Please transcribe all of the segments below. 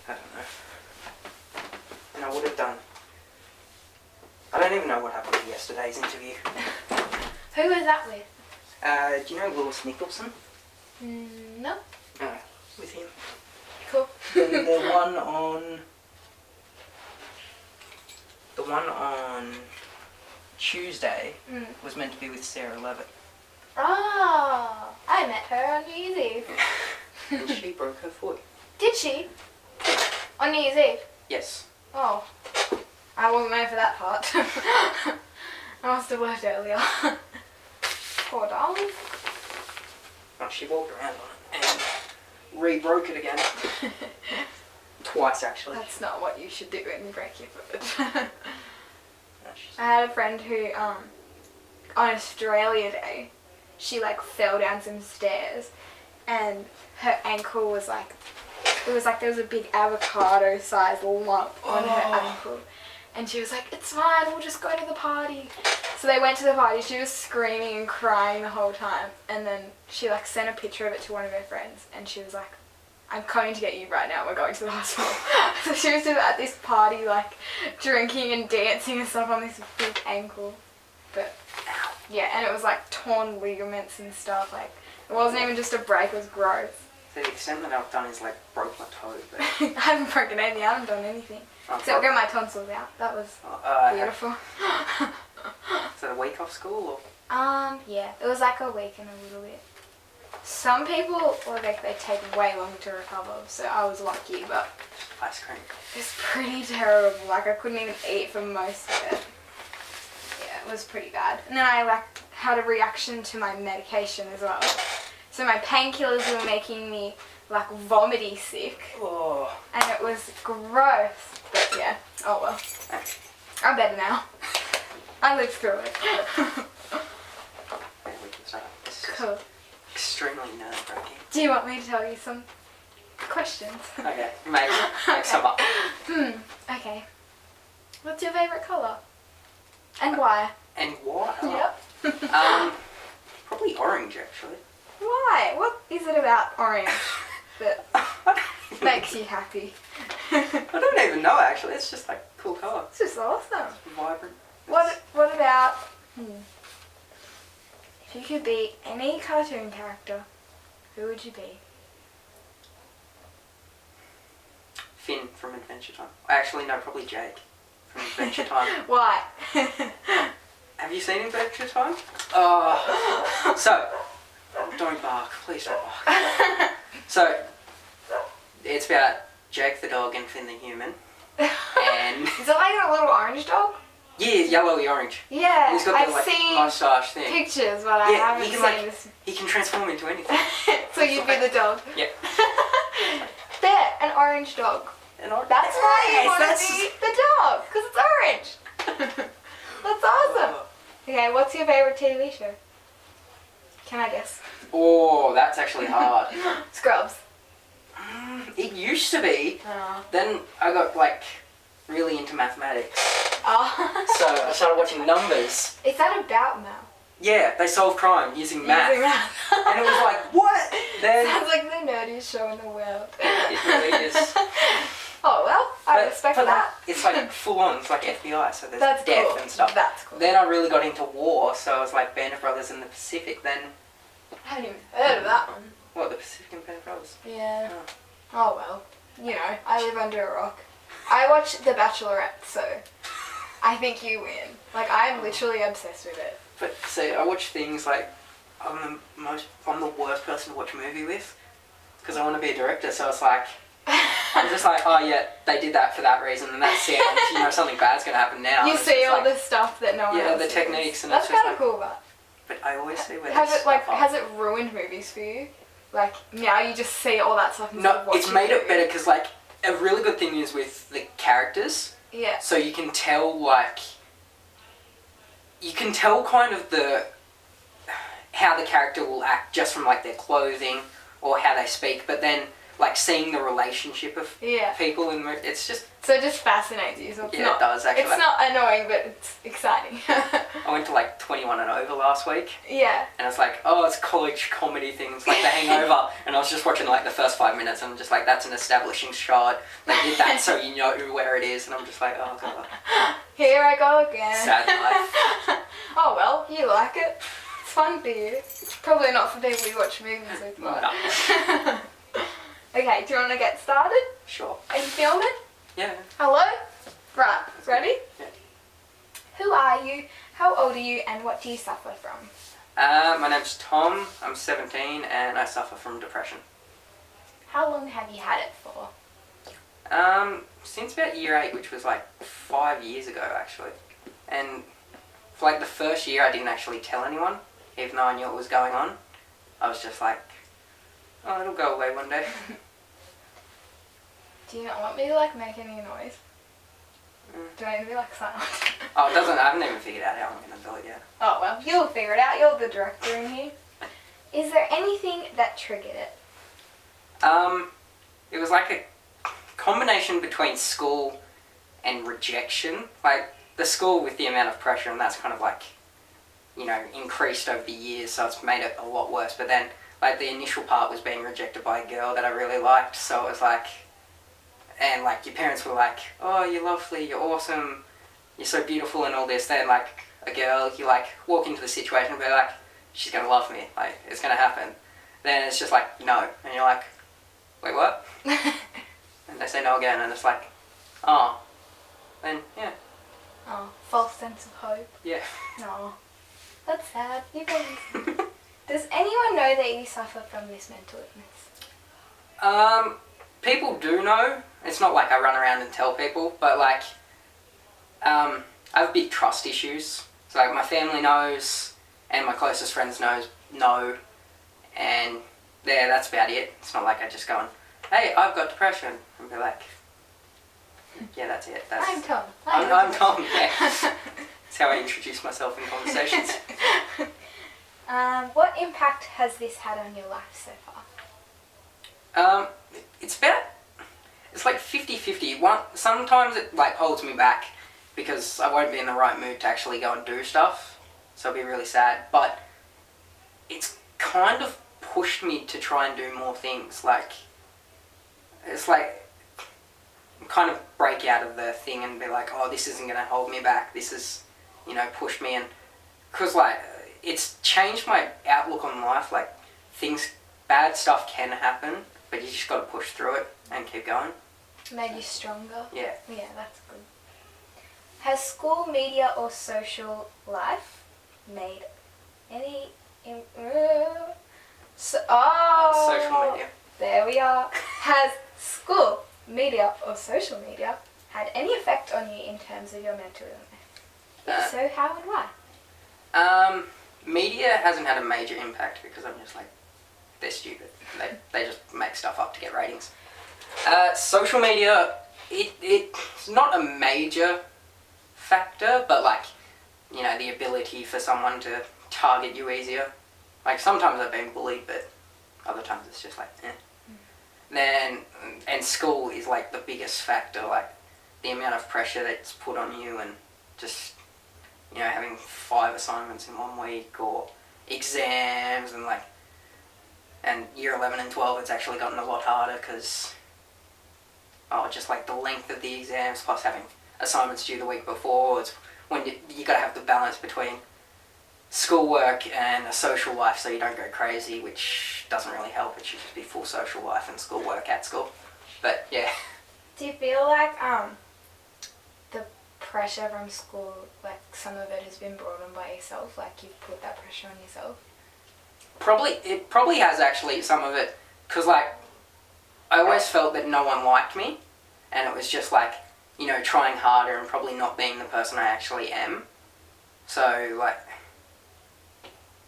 I don't know. And I would have done... I don't even know what happened to yesterday's interview. Who was that with? Do you know Lewis Nicholson? No. With him. Cool. Then the one on Tuesday was meant to be with Sarah Levitt. Oh, I met her on New Year's Eve. And she broke her foot. Did she? On New Year's Eve? Yes. Oh, I wasn't there for that part. I must have left earlier. Poor darling. Oh, she walked around on it and re-broke it again. Twice, actually. That's not what you should do when you break your foot. No, I had a friend who, on Australia Day, she like fell down some stairs and her ankle was like, it was like there was a big avocado sized lump on her ankle. And she was like, it's fine, we'll just go to the party. So they went to the party, she was screaming and crying the whole time. And then she like sent a picture of it to one of her friends and she was like, I'm coming to get you right now, we're going to the hospital. So she was just at this party like drinking and dancing and stuff on this big ankle. But yeah, and it was like torn ligaments and stuff, like it wasn't even just a break, it was gross. The extent that I've done is like broke my toe, but... I haven't broken anything, I haven't done anything. Except get my tonsils out, that was beautiful. Is that a week off school or? Yeah, it was like a week and a little bit. Some people, like, they take way longer to recover, so I was lucky, but... Ice cream. It's pretty terrible, like I couldn't even eat for most of it. Yeah, it was pretty bad. And then I like had a reaction to my medication as well. So my painkillers were making me like vomity sick. Oh. And it was gross. But yeah, oh well. I'm better now. I lived through it. Maybe we can start. Cool. Extremely nerve-wracking. Do you want me to tell you some questions? Okay, make some up. Okay. What's your favourite colour? And why? And why? Yep. Probably orange, actually. Why? What is it about orange that makes you happy? I don't even know, actually. It's just like cool colour. It's just awesome. It's vibrant. What about... If you could be any cartoon character, who would you be? Finn from Adventure Time. Actually, no, probably Jake from Adventure Time. Why? Have you seen Adventure Time? So, don't bark. Please don't bark. So, it's about Jake the dog and Finn the human. And is it like a little orange dog? yeah, yellowy orange. Yeah, He's got the I've seen mustache thing. pictures, but I haven't he can, seen this. He can transform into anything. So you'd be the dog? Yeah. There, an orange dog. That's why you want to be the dog, because it's orange. That's awesome. Okay, what's your favourite TV show? Can I guess? Oh, that's actually hard. Scrubs. It used to be. Oh. Then I got like really into mathematics. Oh. So I started watching Numbers. Is that about now? Yeah, they solve crime using math. Using math. And it was like, what? Then sounds like the nerdiest show in the world. it really is. Oh well, I respect but that. It's like full on, it's like FBI, so there's That's death cool. and stuff. That's cool. Then I really got into war, so I was like Band of Brothers in the Pacific. Then I hadn't even heard of that one. what, the Pacific and Band of Brothers? Yeah. Oh well, you know, I live under a rock. I watch The Bachelorette, so I think you win. Like I'm literally obsessed with it. But see, I watch things like I'm the worst person to watch a movie with because I want to be a director. So it's like I'm just like, oh yeah, they did that for that reason, and that sounds, you know, something bad's gonna happen now. You see all the stuff that no one else the sees. techniques, and that's it's just kind of like, cool. But I always see where has it ruined movies for you? Like now you just see all that stuff. No, it's made it better because like a really good thing is with the characters. Yeah. So you can tell kind of how the character will act just from like their clothing or how they speak, but then like seeing the relationship of Yeah. people and it's just So it just fascinates you. So it's yeah, not, it does actually. It's not annoying, but it's exciting. I went to like 21 and over last week, Yeah. and it's like, oh, it's college comedy things like The Hangover, and I was just watching like the first 5 minutes, and I'm just like, that's an establishing shot. They did that so you know where it is, and I'm just like, oh god, Here I go again. sad life. Oh well, you like it. It's fun for you. Probably not for people you watch movies with. But... No. Okay, do you want to get started? Sure. Are you filming? Yeah. Hello? Right, ready? Yeah. Who are you? How old are you? And what do you suffer from? My name's Tom. I'm 17, and I suffer from depression. How long have you had it for? Since about year 8, which was like 5 years ago actually. And for like the first year I didn't actually tell anyone, even though I knew what was going on. I was just like, oh, it'll go away one day. Do you not want me to like make any noise? Do I need to be like silent? Oh, it doesn't, I haven't even figured out how I'm going to do it yet. Oh well, you'll figure it out. You're the director in here. Is there anything that triggered it? It was like a combination between school and rejection. Like, the school with the amount of pressure, and that's kind of like, you know, increased over the years, so it's made it a lot worse. But then, like, the initial part was being rejected by a girl that I really liked, so it was like, and like, your parents were like, oh, you're lovely, you're awesome, you're so beautiful and all this. Then, like, a girl, you like, walk into the situation and be like, she's gonna love me, like, it's gonna happen. Then it's just like, no, and you're like, wait, what? And they say no again, and it's like, oh, then, yeah. Oh, false sense of hope. Yeah. No, that's sad. You guys. Does anyone know that you suffer from this mental illness? People do know. It's not like I run around and tell people, but like, I have big trust issues. So like, my family knows, and my closest friends know, and yeah, that's about it. It's not like I just go and, hey, I've got depression, and be like, yeah, that's it. I'm Tom. I'm Tom, yeah. That's how I introduce myself in conversations. What impact has this had on your life so far? It's like 50-50. Sometimes it like holds me back because I won't be in the right mood to actually go and do stuff, so I'll be really sad. But it's kind of pushed me to try and do more things. Like, it's like, kind of break out of the thing and be like, oh, this isn't going to hold me back. This is, you know, push me in. Because, like, it's changed my outlook on life. Like, bad stuff can happen, but you just got to push through it and keep going. Made you stronger? Yeah. Yeah, that's good. Has school, media, or social life made any... Social media. There we are. Has school, media, or social media had any effect on you in terms of your mental illness? If so, how and why? Media hasn't had a major impact because I'm just like, they're stupid. They just make stuff up to get ratings. Social media, it's not a major factor, but like, you know, the ability for someone to target you easier. Like, sometimes I've been bullied, but other times it's just like, eh. Then, and school is like the biggest factor, like the amount of pressure that's put on you, and just, you know, having 5 assignments in 1 week, or exams, and like, and year 11 and 12 it's actually gotten a lot harder because, just like the length of the exams, plus having assignments due the week before. It's when you got to have the balance between schoolwork and a social life, so you don't go crazy, which doesn't really help. It should just be full social life and schoolwork at school. But yeah. Do you feel like the pressure from school, like some of it has been brought on by yourself, like you've put that pressure on yourself? It probably has actually, some of it, because like, I always felt that no one liked me, and it was just like, you know, trying harder and probably not being the person I actually am. So like,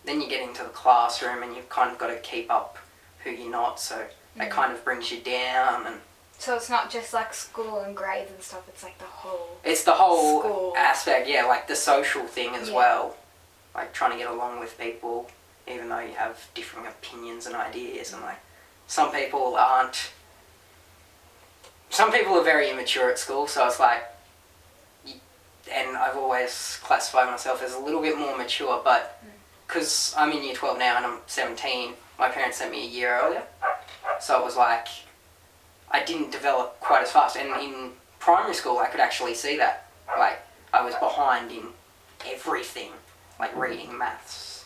then you get into the classroom and you've kind of got to keep up who you're not, so that kind of brings you down. And so it's not just like school and grades and stuff, it's like it's the whole school aspect, yeah, like the social thing as well. Like trying to get along with people, even though you have different opinions and ideas, and like some people aren't some people are very immature at school, so it's like, and I've always classified myself as a little bit more mature, but because I'm in year 12 now and I'm 17, my parents sent me a year earlier, so it was like I didn't develop quite as fast, and in primary school I could actually see that, like I was behind in everything, like reading, maths,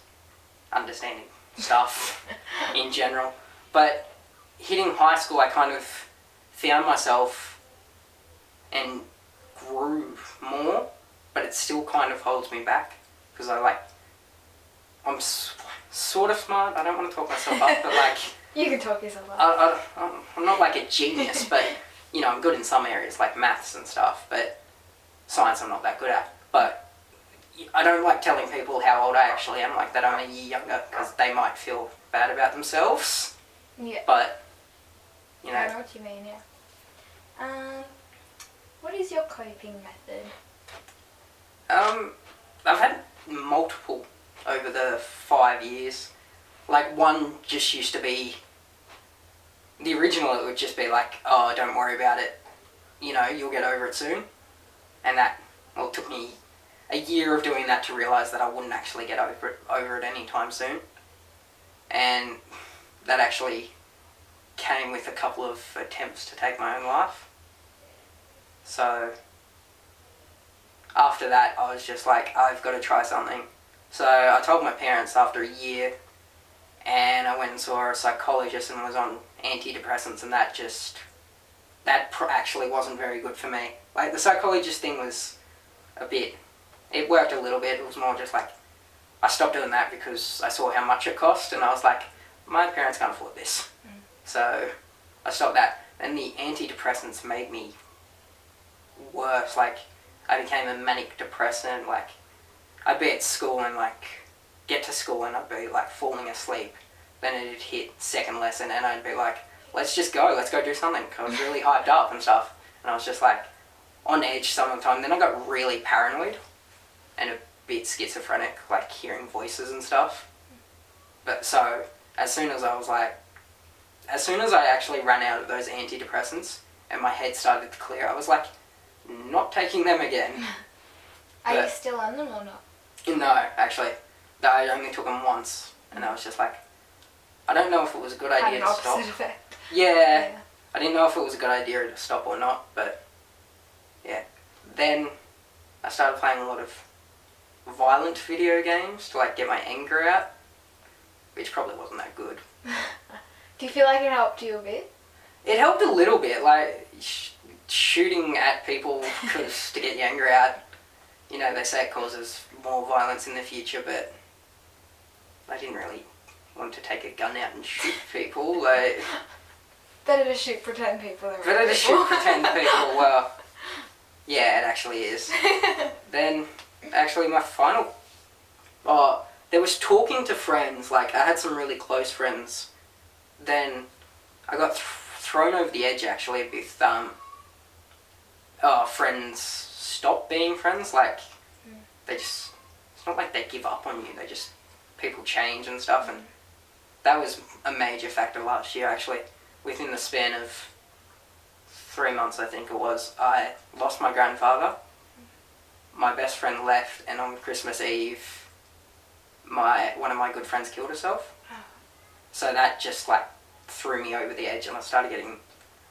understanding stuff in general, but hitting high school I kind of found myself and grew more, but it still kind of holds me back because I'm sort of smart. I don't want to talk myself up, but like you can talk yourself up. I'm not like a genius, but you know I'm good in some areas like maths and stuff, but science I'm not that good at. But I don't like telling people how old I actually am, like that I'm a year younger, because they might feel bad about themselves. Yeah. But you know. I know what you mean. Yeah. What is your coping method? I've had multiple over the 5 years. Like one just used to be, the original it would just be like, oh, don't worry about it, you know, you'll get over it soon. And that, well, it took me a year of doing that to realise that I wouldn't actually get over it anytime soon. And that actually came with a couple of attempts to take my own life. So after that I was just like, I've got to try something. So I told my parents after a year, and I went and saw a psychologist and was on antidepressants, and that actually wasn't very good for me. Like the psychologist thing was it worked a little bit. It was more just like, I stopped doing that because I saw how much it cost, and I was like, my parents can't afford this. So I stopped that. Then the antidepressants made me worse. Like I became a manic depressant. Like I'd be at school and like get to school and I'd be like falling asleep. Then it'd hit second lesson and I'd be like, let's go do something. I was really hyped up and stuff. And I was just like on edge some of the time. Then I got really paranoid and a bit schizophrenic, like hearing voices and stuff. But so as soon as I actually ran out of those antidepressants and my head started to clear, I was like, not taking them again. Are you still on them or not? No, actually. I only took them once, and I was just like, I don't know if it was a good idea to stop. Effect. Yeah, I didn't know if it was a good idea to stop or not, but yeah. Then I started playing a lot of violent video games to like get my anger out, which probably wasn't that good. Do you feel like it helped you a bit? It helped a little bit, like shooting at people to get your anger out. You know, they say it causes more violence in the future, but I didn't really want to take a gun out and shoot people. Like, better to shoot pretend people than better to shoot pretend people. Well, yeah, it actually is. Then, actually, my final... there was talking to friends. Like, I had some really close friends. Then I got thrown over the edge, actually, with friends stop being friends. Like, they just... It's not like they give up on you. They just... People change and stuff, and that was a major factor last year, actually. Within the span of 3 months, I think it was, I lost my grandfather. My best friend left, and on Christmas Eve, one of my good friends killed herself. So that just like threw me over the edge, and I started getting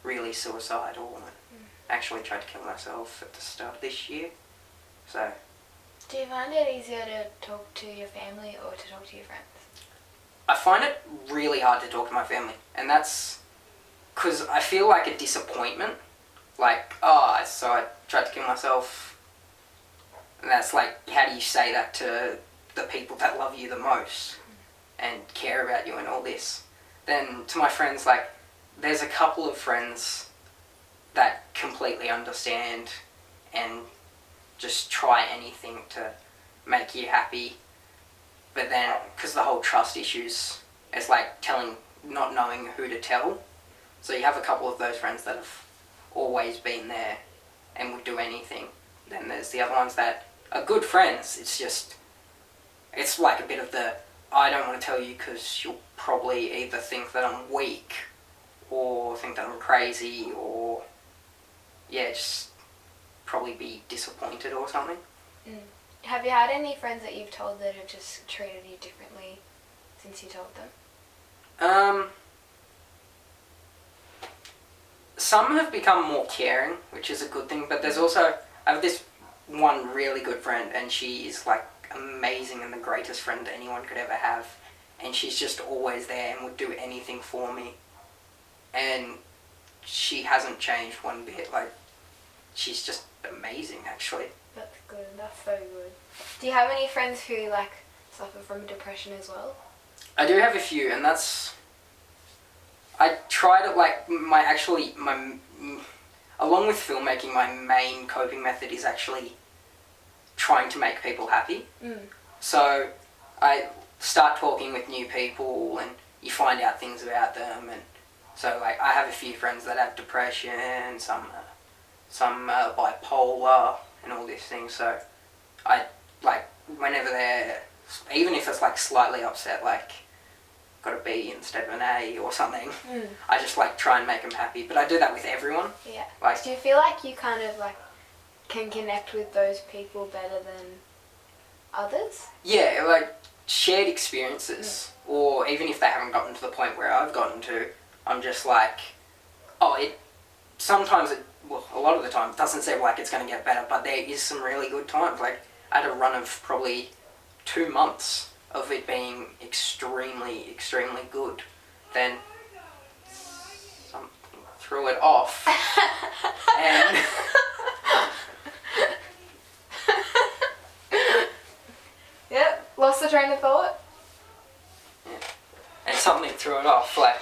really suicidal, and I actually tried to kill myself at the start of this year. So. Do you find it easier to talk to your family or to talk to your friends? I find it really hard to talk to my family, and that's because I feel like a disappointment. Like, so I tried to kill myself, and that's like, how do you say that to the people that love you the most and care about you and all this? Then to my friends, like, there's a couple of friends that completely understand and just try anything to make you happy. But then, because the whole trust issues, it's like not knowing who to tell. So you have a couple of those friends that have always been there and would do anything. Then there's the other ones that are good friends. It's like a bit of the, I don't want to tell you because you'll probably either think that I'm weak or think that I'm crazy or yeah, just probably be disappointed or something. Have you had any friends that you've told that have just treated you differently since you told them? Some have become more caring, which is a good thing, but there's also, I have this one really good friend, and she is like amazing and the greatest friend anyone could ever have, and she's just always there and would do anything for me, and she hasn't changed one bit. Like, she's just amazing, actually. That's good. That's so good. Do you have any friends who like suffer from depression as well? I do have a few, and that's, I try to, like, along with filmmaking, my main coping method is actually trying to make people happy. So I start talking with new people, and you find out things about them, and so like I have a few friends that have depression, some bipolar, and all these things. So I, like, whenever they're, even if it's like slightly upset, like got a B instead of an A or something, I just like try and make them happy. But I do that with everyone. Yeah. Like, do you feel like you kind of like can connect with those people better than others? Yeah, like shared experiences, or even if they haven't gotten to the point where I've gotten to, I'm just like, sometimes a lot of the time, it doesn't seem like it's going to get better, but there is some really good times. Like, I had a run of probably 2 months of it being extremely, extremely good. Then something threw it off, and Yep, lost the train of thought. yeah, and something threw it off. Like,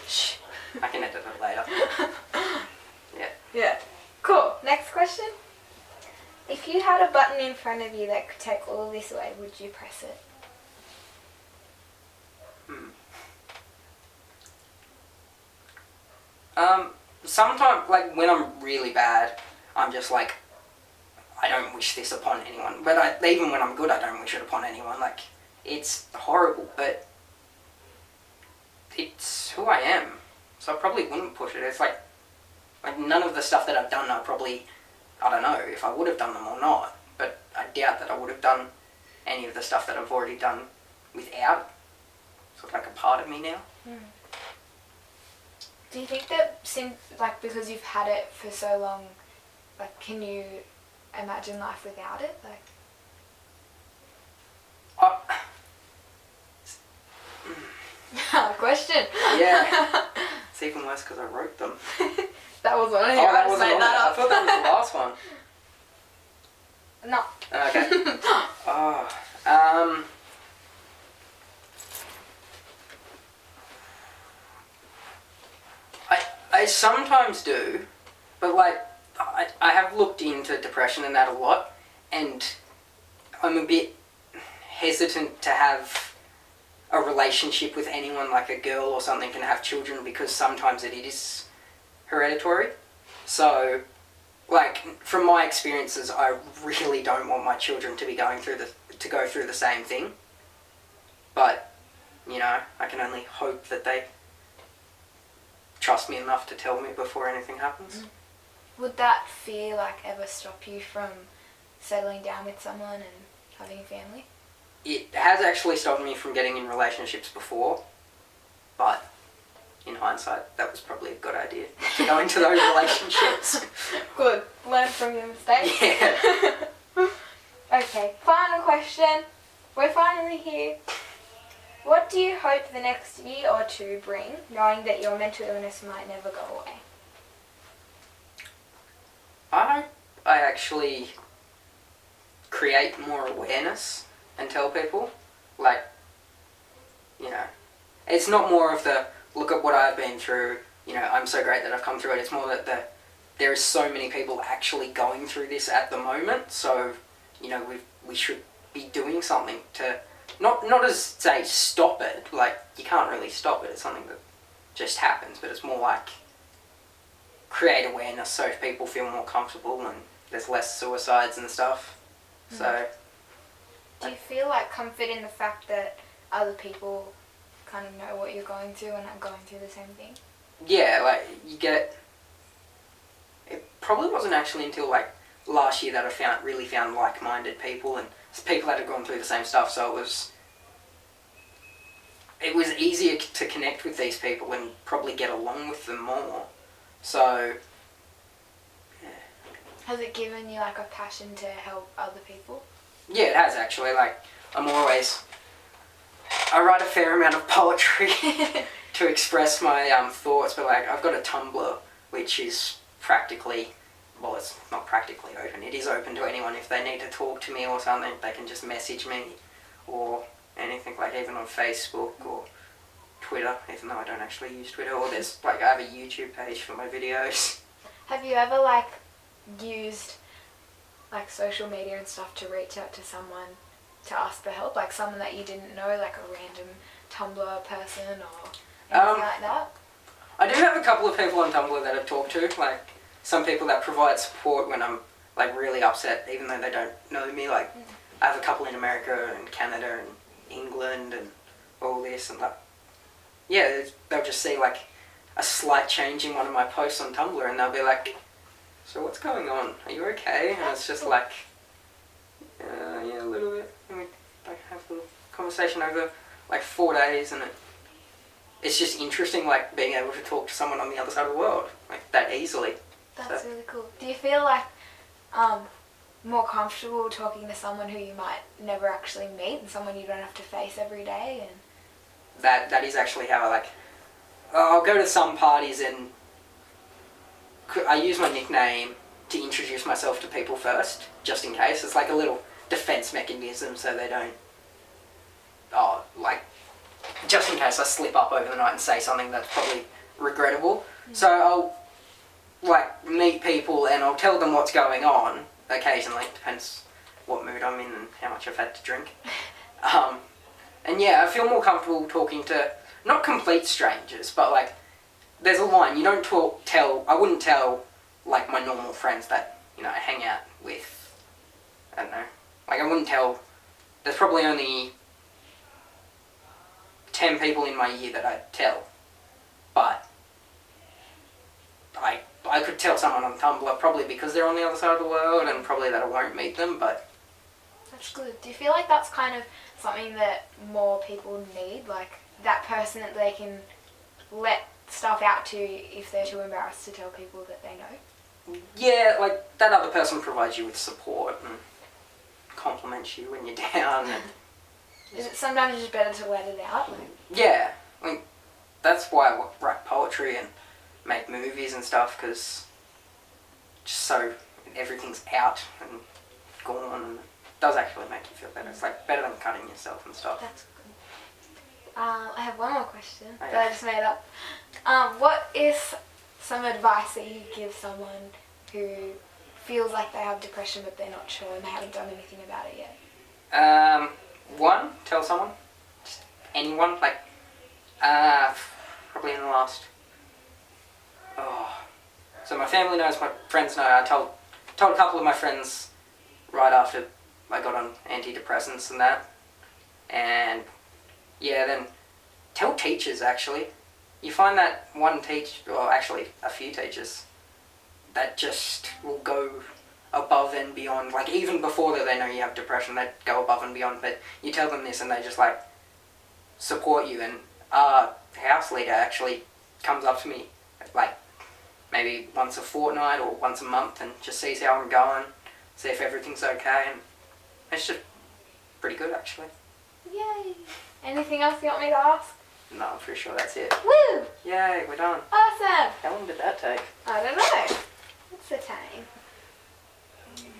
shh, I can edit it later. Yeah. Cool. Next question. If you had a button in front of you that could take all this away, would you press it? Sometimes, like, when I'm really bad, I'm just like, I don't wish this upon anyone. But even when I'm good, I don't wish it upon anyone. Like, it's horrible, but it's who I am. So I probably wouldn't push it. It's like none of the stuff that I've done, I don't know if I would have done them or not, but I doubt that I would have done any of the stuff that I've already done without it. It's like a part of me now. Do you think that because you've had it for so long, like, can you imagine life without it? Like, question. Yeah. It's even worse because I wrote them. That was one. That wasn't on there. I thought that was the last one. No. Okay. I sometimes do, but like I have looked into depression and that a lot, and I'm a bit hesitant to have a relationship with anyone, like a girl or something can have children, because sometimes it is hereditary. So, like, from my experiences, I really don't want my children to go through the same thing. But, you know, I can only hope that they trust me enough to tell me before anything happens. Would that fear, like, ever stop you from settling down with someone and having a family? It has actually stopped me from getting in relationships before, but in hindsight, that was probably a good idea to go into those relationships. Good. Learn from your mistakes. Yeah. Okay, final question. We're finally here. What do you hope the next year or two bring, knowing that your mental illness might never go away? I hope I actually create more awareness and tell people, like, you know, it's not more of the, look at what I've been through, you know, I'm so great that I've come through it. It's more that there is so many people actually going through this at the moment, so, you know, we should be doing something to, not as, say, stop it, like, you can't really stop it, it's something that just happens, but it's more like create awareness so if people feel more comfortable and there's less suicides and stuff. So, do you feel like comfort in the fact that other people kind of know what you're going through and are going through the same thing? yeah, like, probably wasn't actually until like last year that I really found like-minded people and people that had gone through the same stuff. So it was easier to connect with these people and probably get along with them more. So, yeah. Has it given you like a passion to help other people? Yeah, it has actually. Like, I write a fair amount of poetry to express my thoughts, but like I've got a Tumblr which is practically, well, it's not practically open. It is open to anyone. If they need to talk to me or something, they can just message me, or anything, like even on Facebook or Twitter, even though I don't actually use Twitter. Or there's like, I have a YouTube page for my videos. Have you ever like used like social media and stuff to reach out to someone to ask for help, like someone that you didn't know, like a random Tumblr person or anything like that? I do have a couple of people on Tumblr that I've talked to, like some people that provide support when I'm like really upset, even though they don't know me. Like I have a couple in America and Canada and England and all this, and like, yeah, they'll just see like a slight change in one of my posts on Tumblr and they'll be like, so what's going on? Are you okay? And it's just like, yeah, a little bit. And we like have a little conversation over like 4 days, and it's just interesting, like being able to talk to someone on the other side of the world like that easily. That's really cool. Do you feel like more comfortable talking to someone who you might never actually meet and someone you don't have to face every day? And that is actually how I like. I'll go to some parties and I use my nickname to introduce myself to people first, just in case. It's like a little defense mechanism, so they don't. Just in case I slip up over the night and say something that's probably regrettable. So I'll like meet people and I'll tell them what's going on occasionally. Depends what mood I'm in and how much I've had to drink. And yeah, I feel more comfortable talking to not complete strangers, but like there's a line. You don't I wouldn't tell like my normal friends that, you know, I hang out with. I don't know. Like I wouldn't tell. There's probably only 10 people in my year that I'd tell, but I could tell someone on Tumblr probably because they're on the other side of the world, and probably that I won't meet them, but... That's good. Do you feel like that's kind of something that more people need? Like that person that they can let stuff out to if they're too embarrassed to tell people that they know? Yeah, like that other person provides you with support and compliments you when you're down. And is it sometimes just better to let it out? Yeah, like that's why I write poetry and make movies and stuff, because just so everything's out and gone, and it does actually make you feel better. It's like better than cutting yourself and stuff. That's good. I have one more question Okay. that I just made up. What is some advice that you give someone who feels like they have depression but they're not sure and they haven't done anything about it yet? One, tell someone, just anyone, like, probably in the last, so my family knows, my friends know. I told a couple of my friends right after I got on antidepressants and that, and yeah, then tell teachers actually. You find that one teacher, or actually a few teachers, that just will go above and beyond, like even before that they know you have depression, they go above and beyond, but you tell them this and they just like support you. And our house leader actually comes up to me like maybe once a fortnight or once a month and just sees how I'm going, see if everything's okay, and it's just pretty good actually. Yay! Anything else you want me to ask? No, I'm pretty sure that's it. Woo! Yay, we're done. Awesome! How long did that take? I don't know. What's the time?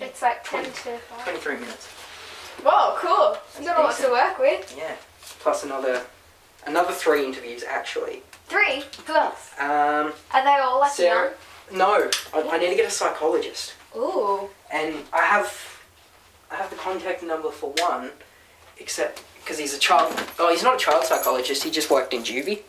It's like 10 to 5. 23 minutes. Whoa, cool. You got a lot to work with. Yeah. Plus another 3 interviews actually. 3? Who else? Are Are they all like Sarah? No, I need to get a psychologist. young? Ooh. And I have the contact number for one, except because he's not a child psychologist, he just worked in juvie.